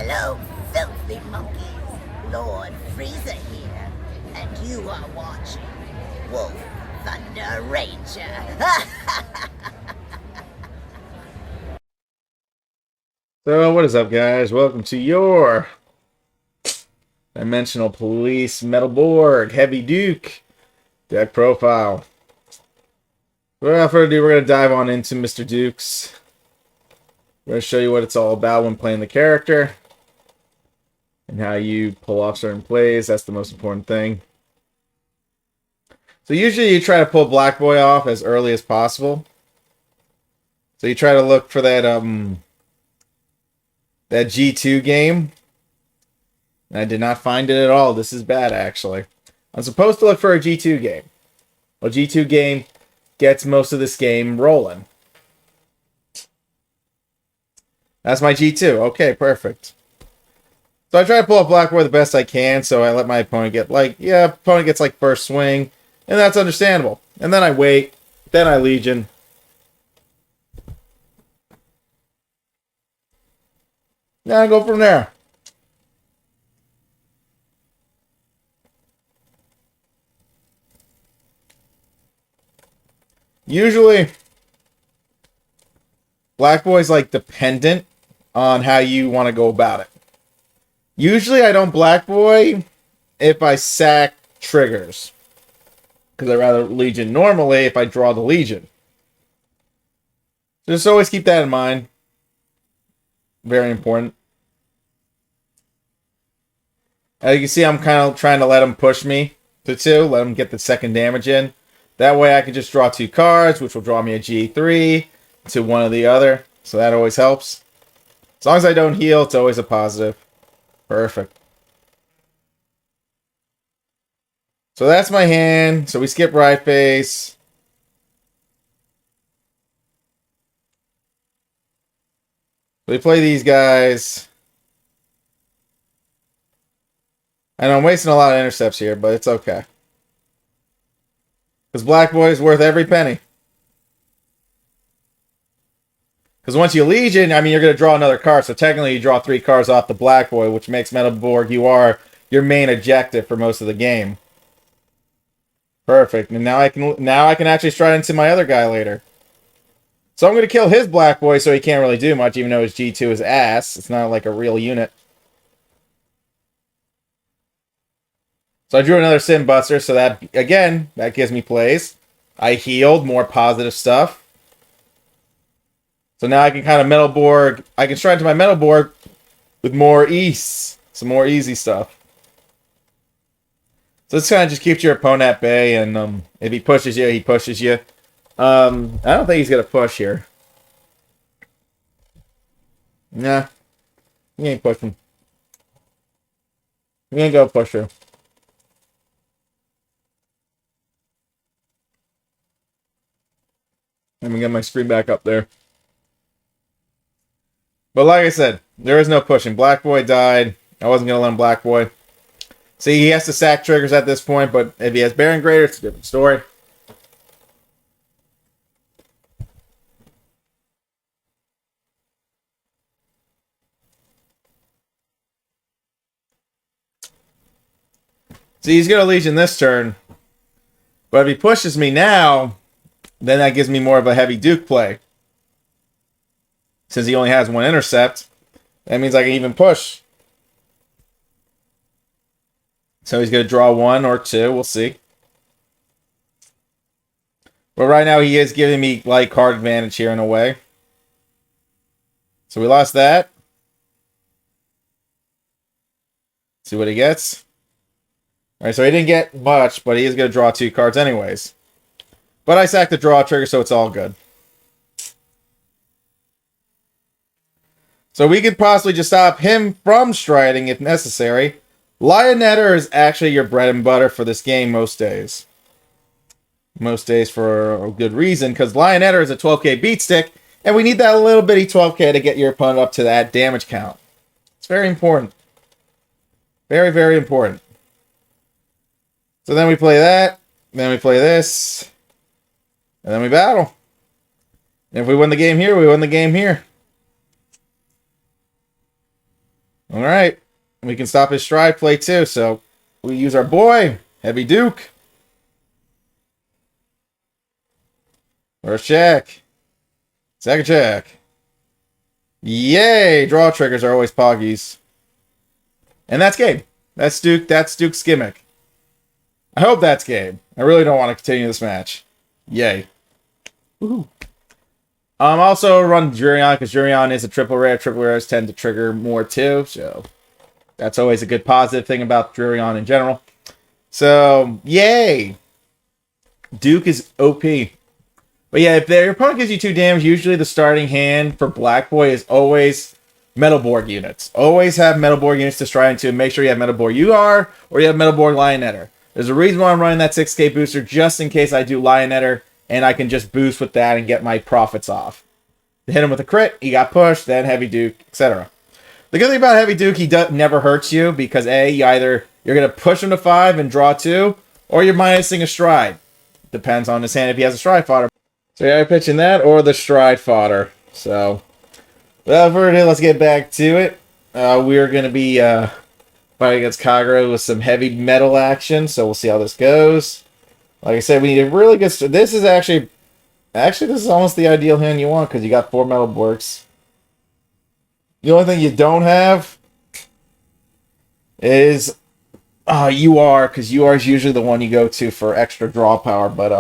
Hello, filthy monkeys. Lord Freezer here, and you are watching Wolf Thunder Ranger. So, what is up, guys? Welcome to your Dimensional Police Metalborg Heavyduke deck profile. Without further ado, we're going to dive on into Mr. Duke's. We're going to show you what it's all about when playing the character and how you pull off certain plays. That's the most important thing. So usually you try to pull Black Boy off as early as possible. So you try to look for that G2 game. And I did not find it at all. This is bad, actually. I'm supposed to look for a G2 game. Well, G2 game gets most of this game rolling. That's my G2. Okay, perfect. So I try to pull up Black Boy the best I can, so I let my opponent get, opponent gets, first swing. And that's understandable. And then I wait. Then I Legion. Then I go from there. Usually, Black Boy's dependent on how you want to go about it. Usually I don't Black Boy if I sack triggers. Because I'd rather Legion normally if I draw the Legion. Just always keep that in mind. Very important. As you can see, I'm kind of trying to let him push me to 2. Let him get the second damage in. That way I can just draw 2 cards, which will draw me a G3 to one or the other. So that always helps. As long as I don't heal, it's always a positive. Perfect. So that's my hand. So we skip right face. We play these guys. I know I'm wasting a lot of intercepts here, but it's okay. Because Black Boy is worth every penny. Because once you Legion, you're going to draw another card. So technically you draw 3 cards off the Black Boy, which makes Metalborg your main objective for most of the game. Perfect. And now I can actually stride into my other guy later. So I'm going to kill his Black Boy so he can't really do much, even though his G2 is ass. It's not like a real unit. So I drew another Sin Buster, so that, again, that gives me plays. I healed, more positive stuff. So now I can kind of Metalborg, I can stride into my Metalborg with more ease. Some more easy stuff. So this kind of just keeps your opponent at bay, and if he pushes you, he pushes you. I don't think he's going to push here. Nah. He ain't pushing. He ain't going to push you. Let me get my screen back up there. But like I said, there is no pushing. Black Boy died. I wasn't going to let him Black Boy. See, he has to sack triggers at this point, but if he has Baron Greater, it's a different story. See, he's going to Legion this turn. But if he pushes me now, then that gives me more of a Heavyduke play. Since he only has 1 intercept, that means I can even push. So he's going to draw 1 or 2. We'll see. But right now he is giving me card advantage here in a way. So we lost that. See what he gets. Alright, so he didn't get much, but he is going to draw 2 cards anyways. But I sacked the draw trigger, so it's all good. So we could possibly just stop him from striding if necessary. Lionetter is actually your bread and butter for this game most days. Most days for a good reason, because Lionetter is a 12k beat stick, and we need that little bitty 12k to get your opponent up to that damage count. It's very important. Very, very important. So then we play that, then we play this, and then we battle. And if we win the game here, we win the game here. Alright. We can stop his stride play too, so we use our boy, Heavyduke. First check. Second check. Yay! Draw triggers are always poggies. And that's game. That's Duke's gimmick. I hope that's game. I really don't want to continue this match. Yay. Woohoo. Also run Jurion, because Jurion is a triple rare. Triple rares tend to trigger more too, so that's always a good positive thing about Jurion in general. So, yay! Duke is OP. But yeah, if your opponent gives you 2 damage, usually the starting hand for Black Boy is always Metalborg units. Always have Metalborg units to stride into, and make sure you have Metalborg UR or you have Metalborg Lionetter. There's a reason why I'm running that 6k booster, just in case I do Lionetter, and I can just boost with that and get my profits off. Hit him with a crit, he got pushed, then Heavyduke, etc. The good thing about Heavyduke, he never hurts you, because A, you're going to push him to 5 and draw 2, or you're minusing a stride. Depends on his hand if he has a stride fodder. So yeah, I'm pitching that or the stride fodder. So, without further ado, let's get back to it. We're going to be fighting against Kagura with some heavy metal action, so we'll see how this goes. Like I said, we need a really good... This is actually, this is almost the ideal hand you want, because you got 4 Metalborgs. The only thing you don't have is UR, because UR is usually the one you go to for extra draw power, but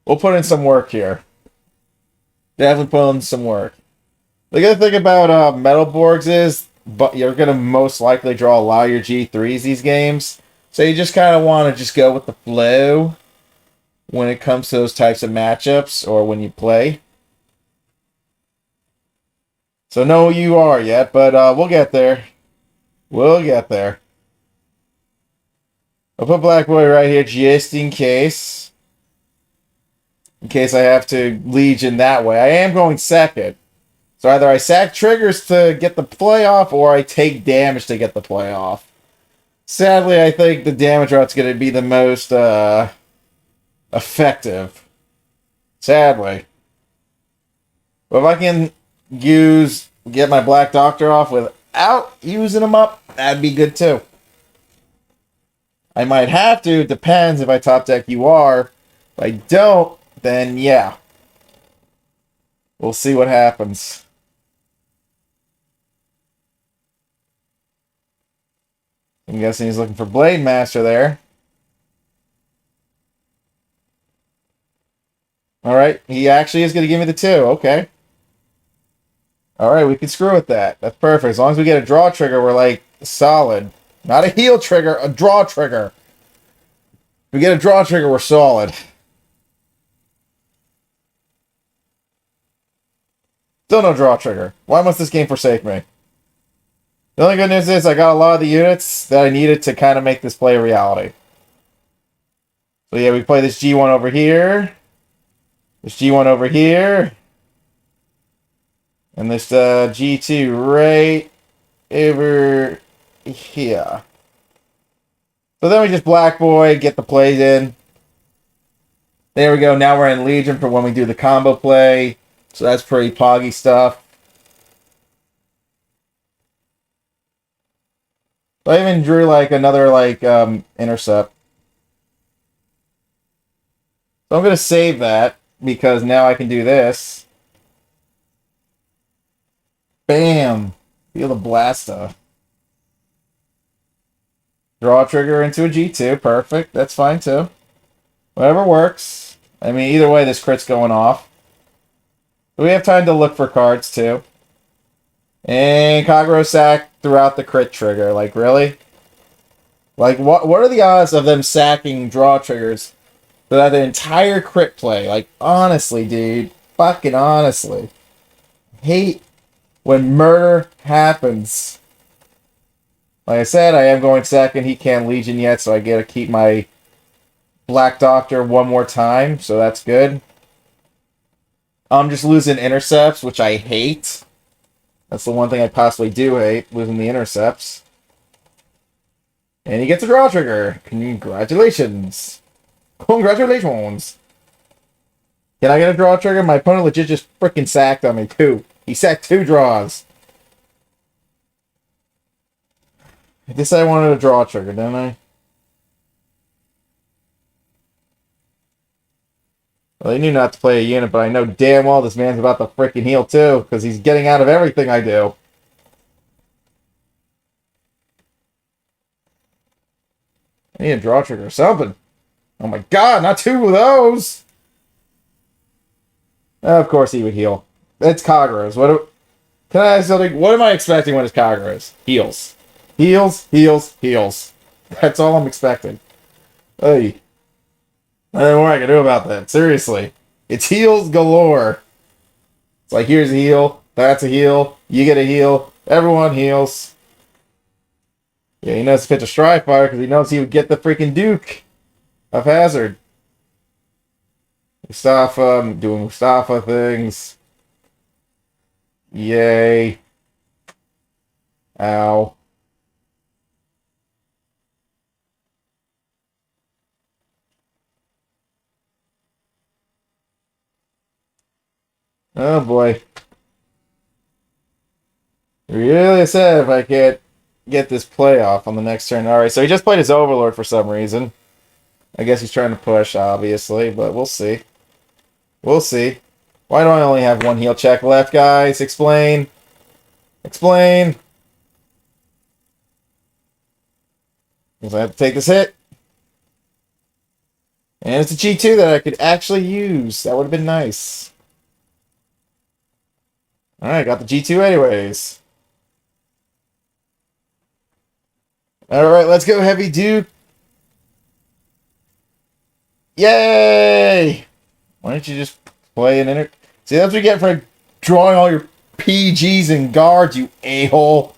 we'll put in some work here. Definitely put in some work. The good thing about Metalborgs is, but you're going to most likely draw a lot of your G3s these games. So you just kind of want to just go with the flow when it comes to those types of matchups or when you play. So no UR yet, but we'll get there. We'll get there. I'll put Black Boy right here just in case. In case I have to Legion that way. I am going second. So either I sack triggers to get the play off, or I take damage to get the play off. Sadly, I think the damage route's going to be the most effective. Sadly. But if I can get my Black Doctor off without using them up, that'd be good too. I might have to, depends if I top deck UR. If I don't, then yeah. We'll see what happens. I'm guessing he's looking for Blade Master there. Alright, he actually is going to give me the 2. Okay. Alright, we can screw with that. That's perfect. As long as we get a draw trigger, we're like solid. Not a heal trigger, a draw trigger. If we get a draw trigger, we're solid. Still no draw trigger. Why must this game forsake me? The only good news is I got a lot of the units that I needed to kind of make this play a reality. So yeah, we play this G1 over here. This G1 over here. And this G2 right over here. So then we just Black Boy, get the plays in. There we go. Now we're in Legion for when we do the combo play. So that's pretty poggy stuff. I even drew like another intercept. So I'm going to save that because now I can do this. Bam! Feel the blasta. Draw trigger into a G2. Perfect. That's fine too. Whatever works. I mean, either way, this crit's going off. We have time to look for cards too. And Kagura sack throughout the crit trigger. Like, really? Like, what are the odds of them sacking draw triggers throughout the entire crit play? Like, honestly, dude. Fucking honestly. Hate when murder happens. Like I said, I am going second. He can't Legion yet, so I get to keep my Black Doctor one more time, so that's good. I'm just losing intercepts, which I hate. That's the one thing I possibly do hate, losing the intercepts. And he gets a draw trigger. Congratulations. Congratulations. Can I get a draw trigger? My opponent legit just freaking sacked on me, too. He sacked 2 draws. I decided I wanted a draw trigger, didn't I? Well, I knew not to play a unit, but I know damn well this man's about to freaking heal too, because he's getting out of everything I do. I need a draw trigger or something. Oh my god, not two of those! Of course he would heal. It's Kagura's. Can I ask something? What am I expecting when it's Kagura's? Heals. Heals, heals, heals. That's all I'm expecting. Hey. Nothing more I can do about that. Seriously. It's heals galore. It's like, here's a heal. That's a heal. You get a heal. Everyone heals. Yeah, he knows to pitch a Strike Fire because he knows he would get the freaking Duke of Hazard. Mustafa, I'm doing Mustafa things. Yay. Ow. Oh boy. Really sad if I can't get this playoff on the next turn. Alright, so he just played his Overlord for some reason. I guess he's trying to push, obviously, but we'll see. We'll see. Why do I only have one heal check left, guys? Explain. Explain. Because I have to take this hit. And it's a G2 that I could actually use. That would have been nice. Alright, got the G2 anyways. Alright, let's go, Heavyduke. Yay! Why don't you just play an inner... See, that's what you get for drawing all your PGs and guards, you a-hole.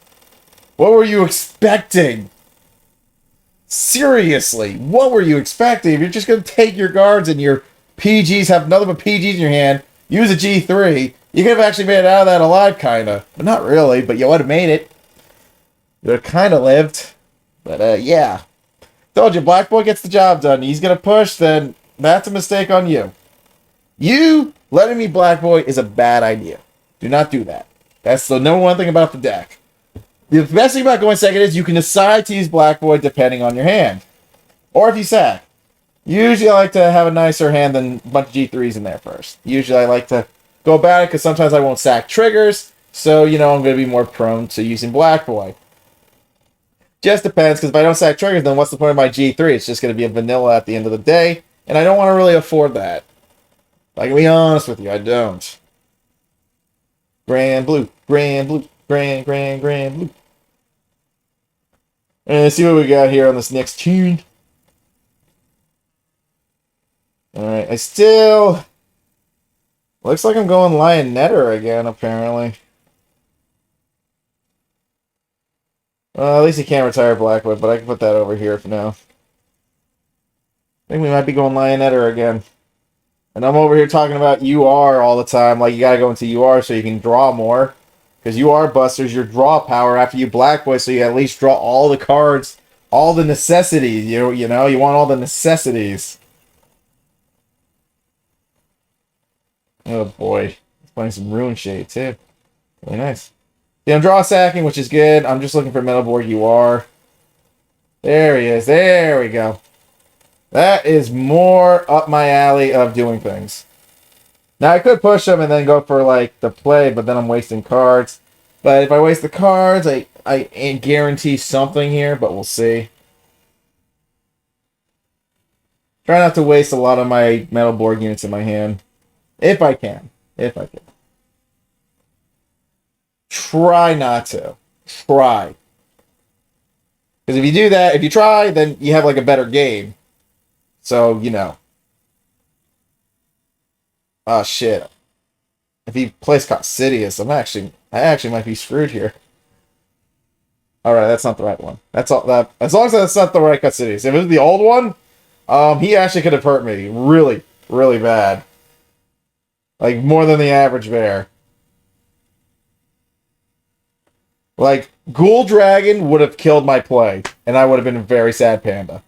What were you expecting? Seriously, what were you expecting? If you're just going to take your guards and your PGs, have nothing but PGs in your hand, use a G3, you could have actually made it out of that alive, kind of. But not really, but you would have made it. You would have kind of lived. But, yeah. Told you, Black Boy gets the job done. He's going to push, then that's a mistake on you. You letting me Black Boy is a bad idea. Do not do that. That's the number one thing about the deck. The best thing about going second is you can decide to use Black Boy depending on your hand. Or if you sack. Usually I like to have a nicer hand than a bunch of G3s in there first. Usually I like to go about it because sometimes I won't sack triggers. So, you know, I'm going to be more prone to using Black Boy. Just depends, because if I don't sack triggers, then what's the point of my G3? It's just going to be a vanilla at the end of the day, and I don't want to really afford that. I can be honest with you, I don't. Grand blue, grand blue, grand blue. And let's see what we got here on this next tune. Alright, I still... Looks like I'm going Lionetter again, apparently. At least he can't retire Blackwood, but I can put that over here for now. I think we might be going Lionetter again. And I'm over here talking about UR all the time, like you gotta go into UR so you can draw more. Because UR busters your draw power after you Black Boy, so you at least draw all the cards, all the necessities. You know, you want all the necessities. Oh boy. He's playing some Ruin Shade too. Really nice. Yeah, I'm draw sacking, which is good. I'm just looking for Metalborg UR. There he is. There we go. That is more up my alley of doing things. Now, I could push him and then go for, like, the play, but then I'm wasting cards. But if I waste the cards, I guarantee something here, but we'll see. Try not to waste a lot of my Metalborg units in my hand. If I can. If I can. Try not to. Try. Because if you do that, if you try, then you have, like, a better game. So, you know. Oh, shit. If he plays Causidius, I actually might be screwed here. Alright, that's not the right one. That's all that as long as that's not the right Causidius. If it was the old one, he actually could have hurt me really, really bad. Like more than the average bear. Like, Ghoul Dragon would have killed my play, and I would have been a very sad panda.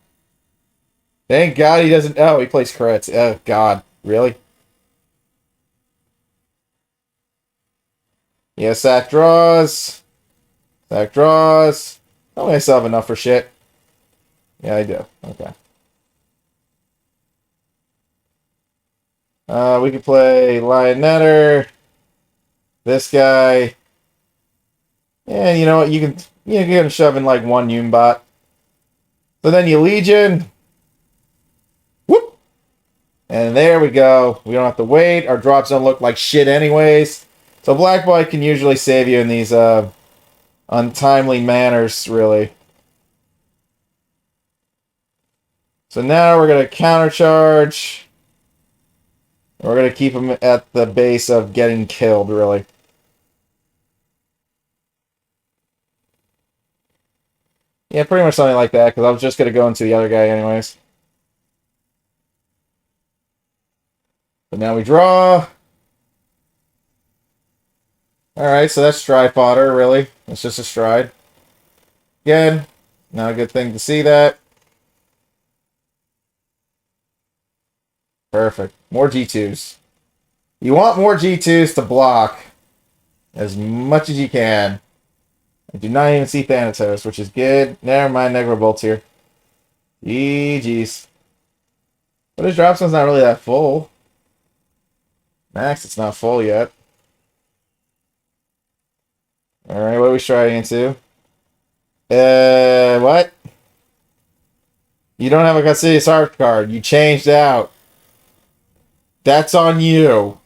Thank God he doesn't... Oh, he plays crits. Oh, God. Really? Yeah, sack draws. Sack draws. Oh, I still have enough for shit. Yeah, I do. Okay. We could play Lionetter. This guy. And you know what? You can shove in like one Unibot. So then you Legion. Whoop! And there we go. We don't have to wait. Our drops don't look like shit anyways. So Black Boy can usually save you in these untimely manners, really. So now we're going to countercharge. We're going to keep him at the base of getting killed, really. Yeah, pretty much something like that, because I was just going to go into the other guy anyways. But now we draw. Alright, so that's stride fodder, really. It's just a stride. Again, not a good thing to see that. Perfect. More G2s. You want more G2s to block as much as you can. I do not even see Thanatos, which is good. Never mind, Negro Bolt's here. GG's. But his drop zone's not really that full. Max, it's not full yet. Alright, what are we striding into? What? You don't have a Cassius Art card. You changed out. That's on you.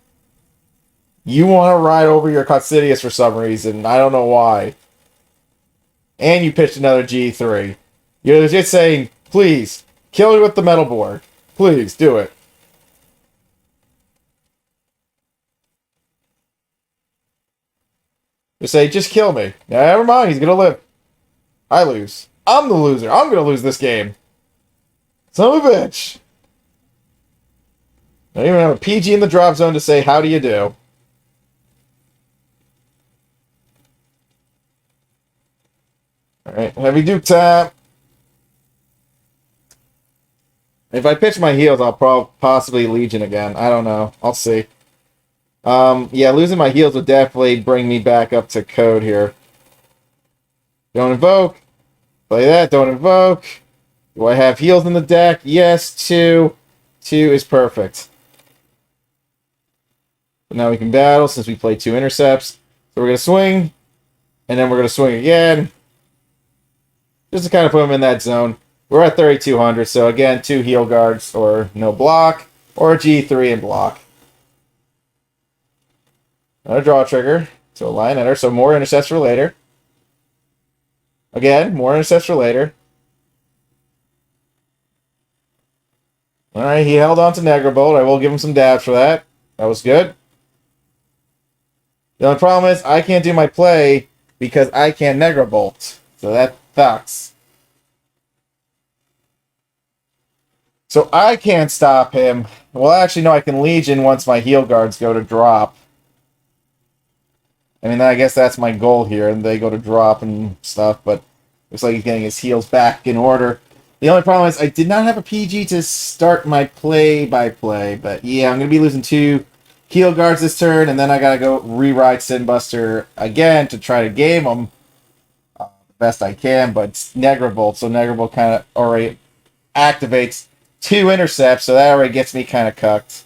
You want to ride over your Coccidius for some reason. I don't know why. And you pitched another G3. You're legit saying, please, kill me with the Metalborg. Please, do it. Just say, just kill me. Never mind, he's going to live. I lose. I'm the loser. I'm going to lose this game. Son of a bitch. I don't even have a PG in the drop zone to say, how do you do? Alright, Heavyduke tap. If I pitch my heals, I'll possibly Legion again. I don't know. I'll see. Yeah, losing my heals would definitely bring me back up to code here. Don't invoke. Play that, don't invoke. Do I have heals in the deck? Yes, 2. 2 is perfect. But now we can battle since we played 2 intercepts. So we're going to swing. And then we're going to swing again. Just to kind of put them in that zone. We're at 3,200, so again, 2 heal guards or no block, or a G3 and block. Another draw trigger, so a Lionetter, so more intercepts for later. Again, more intercepts for later. Alright, he held on to Negrobolt. I will give him some dabs for that. That was good. The only problem is, I can't do my play because I can't Negrobolt. So that sucks. So I can't stop him. Well, actually, no, I can Legion once my heal guards go to drop. I mean, I guess that's my goal here, and they go to drop and stuff, but looks like he's getting his heals back in order. The only problem is I did not have a PG to start my play-by-play, but yeah, I'm going to be losing 2 heal guards this turn, and then I got to go rewrite Sinbuster again to try to game him the best I can, but it's Negrobolt, so Negrobolt kind of already activates 2 intercepts, so that already gets me kind of cucked.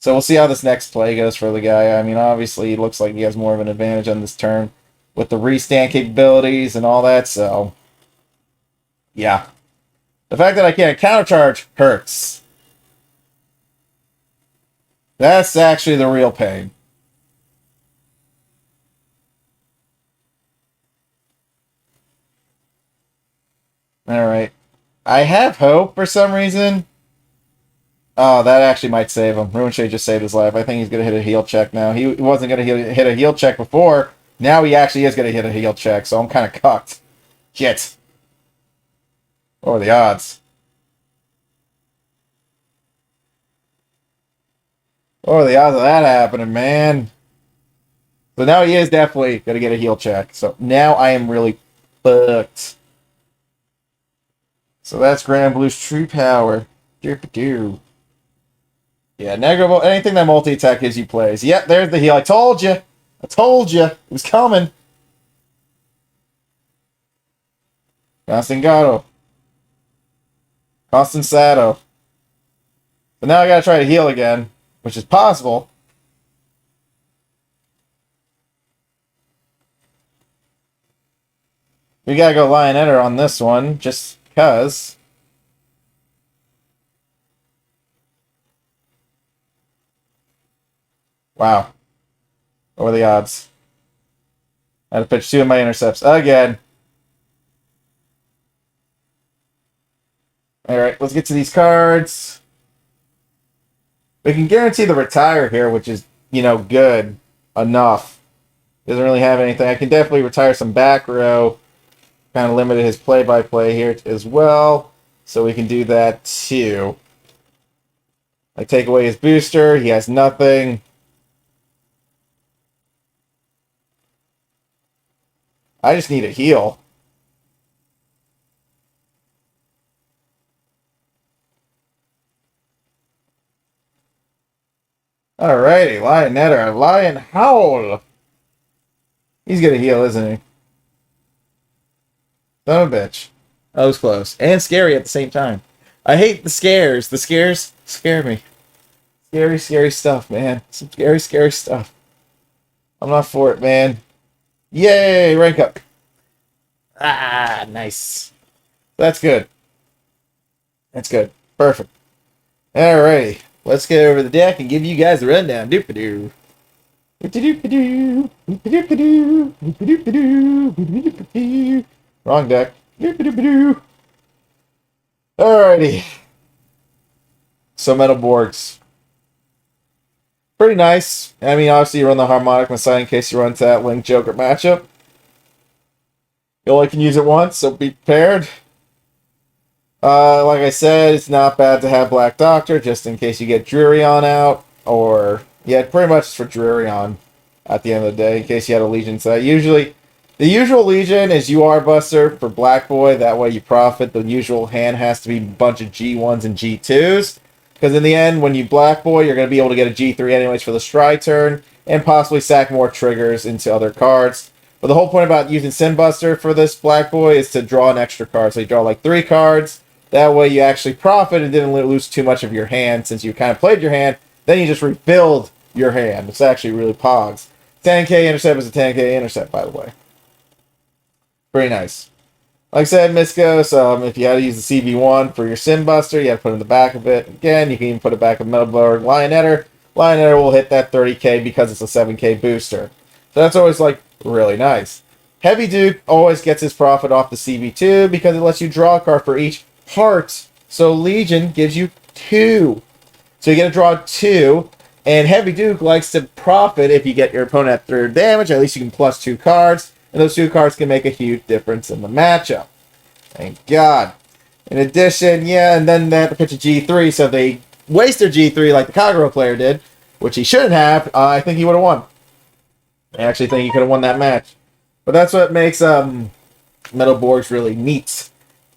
So we'll see how this next play goes for the guy. I mean, obviously, it looks like he has more of an advantage on this turn with the restand capabilities and all that, so yeah. The fact that I can't countercharge hurts. That's actually the real pain. Alright. I have hope for some reason. Oh, that actually might save him. Ruin Shade just saved his life. I think he's going to hit a heal check now. He wasn't going to hit a heal check before. Now he actually is going to hit a heal check, so I'm kind of cucked. Shit. What are the odds? What are the odds of that happening, man? So now he is definitely going to get a heal check. So now I am really fucked. So that's Grand Blue's true power. Doop-a-doo. Yeah, Negro, anything that multi-attack gives you plays. Yep, there's the heal. I told you. I told you. It was coming. Constantado. Constanzado. But now I gotta try to heal again, which is possible. We gotta go Lionetta on this one, just because. Wow. What were the odds? I had to pitch 2 of my intercepts again. Alright, let's get to these cards. We can guarantee the retire here, which is, good enough. Doesn't really have anything. I can definitely retire some back row. Kind of limited his play-by-play here as well. So we can do that too. I take away his booster. He has nothing. I just need a heal. Alrighty, Lion Netter. Lion Howl. He's gonna heal, isn't he? Son of a bitch. That was close. And scary at the same time. I hate the scares. The scares scare me. Scary, scary stuff, man. Some scary, scary stuff. I'm not for it, man. Yay! Rank up. Ah, nice. That's good. That's good. Perfect. Alrighty. Let's get over the deck and give you guys the rundown. Doop-a-doo. Doop-a-doo-pa-doo. Doop-a-doo-pa-doo. Doop-a-doo-pa-doo. Doop-a-doo-pa-doo. Wrong deck. Doop-a-doo-pa-doo. Alrighty. So Metalborgs. Pretty nice. I mean, obviously you run the Harmonic Messiah in case you run into that Link Joker matchup. You only can use it once, so be prepared. Like I said, it's not bad to have Black Doctor, just in case you get Drearion out, or, yeah, pretty much it's for Drearion at the end of the day, in case you had a Legion set. Usually, the usual Legion is UR Buster for Black Boy, that way you profit. The usual hand has to be a bunch of G1s and G2s, because in the end, when you Black Boy, you're going to be able to get a G3 anyways for the Stride turn, and possibly sack more triggers into other cards. But the whole point about using Sin Buster for this Black Boy is to draw an extra card. So you draw like 3 cards. That way you actually profit and didn't lose too much of your hand since you kind of played your hand. Then you just rebuild your hand. It's actually really pogs. 10k intercept is a 10k intercept, by the way. Pretty nice. Like I said, Miskos, if you had to use the CV1 for your Sin Buster, you had to put it in the back of it. Again, you can even put it back of Metalborg Lionetter. Lionetter will hit that 30k because it's a 7k booster. So that's always like really nice. Heavyduke always gets his profit off the CV2 because it lets you draw a card for each heart. So Legion gives you 2. So you get to draw 2. And Heavyduke likes to profit if you get your opponent at 3rd damage. At least you can plus 2 cards. And those 2 cards can make a huge difference in the matchup. Thank God. In addition, yeah, and then they have to pitch a G3. So if they waste their G3 like the Kagero player did, which he shouldn't have, I think he would have won. I actually think he could have won that match. But that's what makes Metalborgs really neat.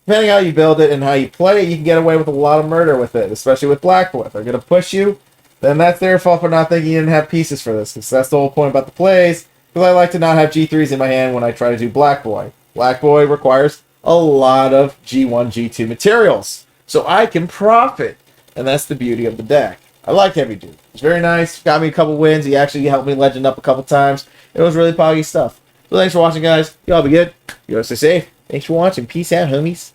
Depending how you build it and how you play it, you can get away with a lot of murder with it, especially with Black Boy. If they're going to push you, then that's their fault for not thinking you didn't have pieces for this. Because that's the whole point about the plays. Because I like to not have G3s in my hand when I try to do Black Boy. Black Boy requires a lot of G1, G2 materials. So I can profit. And that's the beauty of the deck. I like Heavyduke. It's very nice. Got me a couple wins. He actually helped me legend up a couple times. It was really poggy stuff. So thanks for watching, guys. Y'all be good. You all stay safe. Thanks for watching. Peace out, homies.